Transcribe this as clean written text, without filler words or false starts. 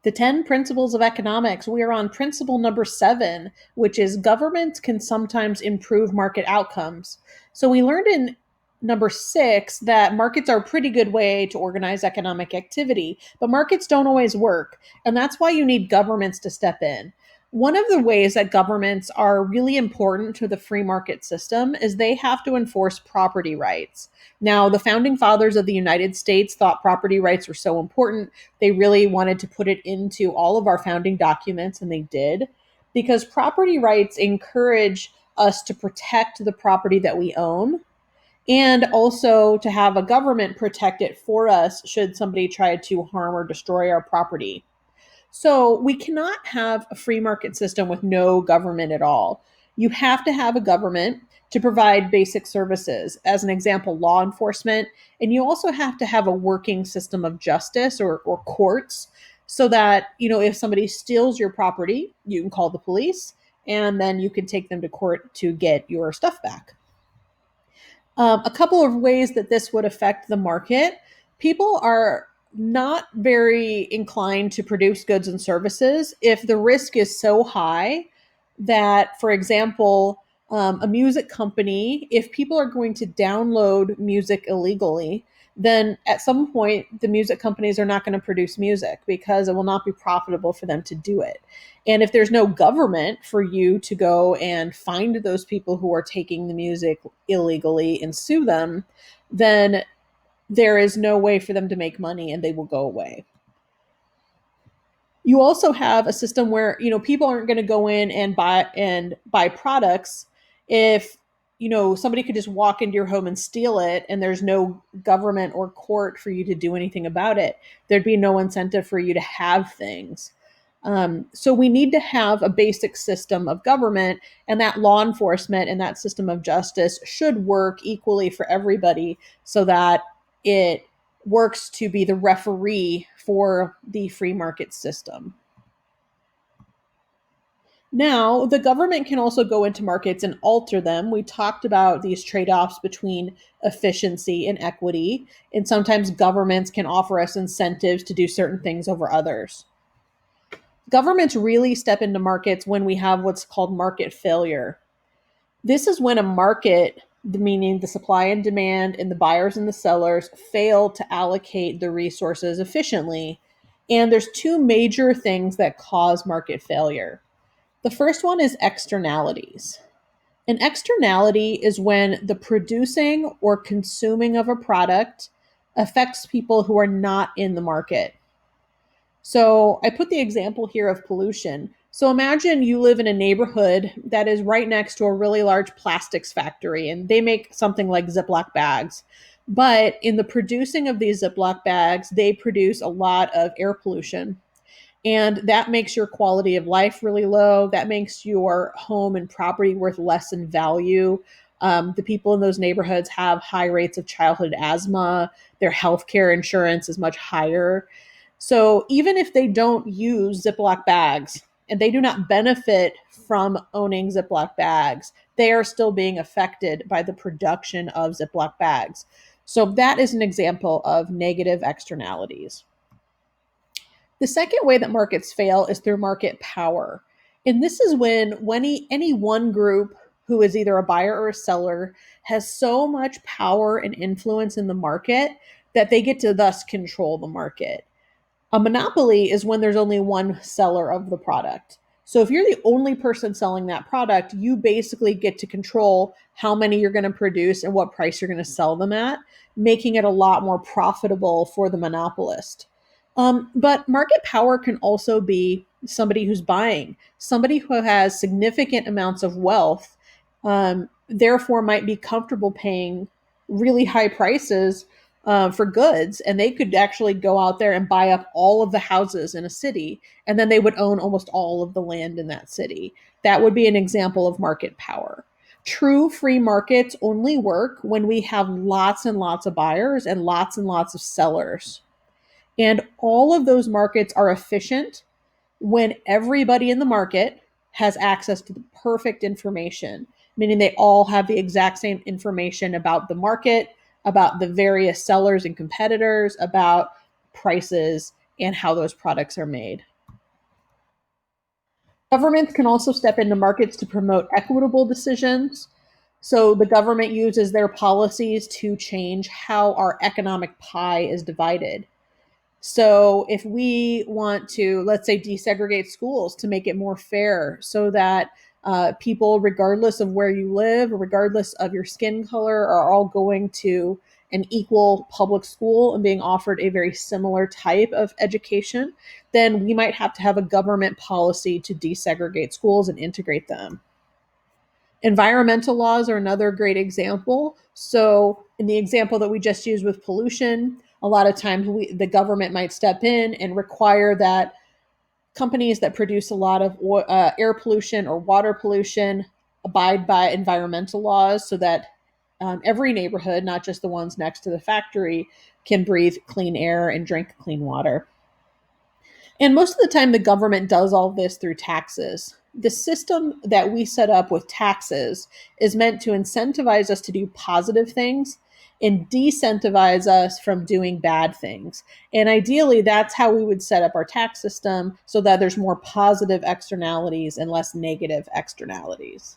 The 10 principles of economics. We are on principle number 7, which is governments can sometimes improve market outcomes. So we learned in number 6 that markets are a pretty good way to organize economic activity, but markets don't always work. And that's why you need governments to step in. One of the ways that governments are really important to the free market system is they have to enforce property rights. Now, the founding fathers of the United States thought property rights were so important they really wanted to put it into all of our founding documents, and they did, because property rights encourage us to protect the property that we own and also to have a government protect it for us should somebody try to harm or destroy our property. So we cannot have a free market system with no government at all. You have to have a government to provide basic services, as an example, law enforcement. And you also have to have a working system of justice or courts so that, if somebody steals your property, you can call the police and then you can take them to court to get your stuff back. A couple of ways that this would affect the market. People are not very inclined to produce goods and services if the risk is so high that, for example, a music company, if people are going to download music illegally, then at some point the music companies are not going to produce music because it will not be profitable for them to do it. And if there's no government for you to go and find those people who are taking the music illegally and sue them, then there is no way for them to make money and they will go away. You also have a system where, people aren't going to go in and buy products if, somebody could just walk into your home and steal it and there's no government or court for you to do anything about it. There'd be no incentive for you to have things. So we need to have a basic system of government, and that law enforcement and that system of justice should work equally for everybody so that it works to be the referee for the free market system. Now, the government can also go into markets and alter them. We talked about these trade offs between efficiency and equity, and sometimes governments can offer us incentives to do certain things over others. Governments really step into markets when we have what's called market failure. This is when a market, meaning the supply and demand and the buyers and the sellers, fail to allocate the resources efficiently. And there's two major things that cause market failure. The first one is externalities. An externality is when the producing or consuming of a product affects people who are not in the market. So I put the example here of pollution. So imagine you live in a neighborhood that is right next to a really large plastics factory, and they make something like Ziploc bags. But in the producing of these Ziploc bags, they produce a lot of air pollution. And that makes your quality of life really low. That makes your home and property worth less in value. The people in those neighborhoods have high rates of childhood asthma. Their healthcare insurance is much higher. So even if they don't use Ziploc bags and they do not benefit from owning Ziploc bags, they are still being affected by the production of Ziploc bags. So that is an example of negative externalities. The second way that markets fail is through market power. And this is when any one group who is either a buyer or a seller has so much power and influence in the market that they get to thus control the market. A monopoly is when there's only one seller of the product. So if you're the only person selling that product, you basically get to control how many you're going to produce and what price you're going to sell them at, making it a lot more profitable for the monopolist. But market power can also be somebody who's buying, somebody who has significant amounts of wealth, therefore might be comfortable paying really high prices for goods, and they could actually go out there and buy up all of the houses in a city, and then they would own almost all of the land in that city. That would be an example of market power. True free markets only work when we have lots and lots of buyers and lots of sellers. And all of those markets are efficient when everybody in the market has access to the perfect information, meaning they all have the exact same information about the market, about the various sellers and competitors, about prices, and how those products are made. Governments can also step into markets to promote equitable decisions. So the government uses their policies to change how our economic pie is divided. So if we want to, let's say, desegregate schools to make it more fair so that people, regardless of where you live, regardless of your skin color, are all going to an equal public school and being offered a very similar type of education, then we might have to have a government policy to desegregate schools and integrate them. Environmental laws are another great example. So, in the example that we just used with pollution, a lot of times the government might step in and require that companies that produce a lot of air pollution or water pollution abide by environmental laws so that every neighborhood, not just the ones next to the factory, can breathe clean air and drink clean water. And most of the time, the government does all this through taxes. The system that we set up with taxes is meant to incentivize us to do positive things and decentivize us from doing bad things. And ideally, that's how we would set up our tax system so that there's more positive externalities and less negative externalities.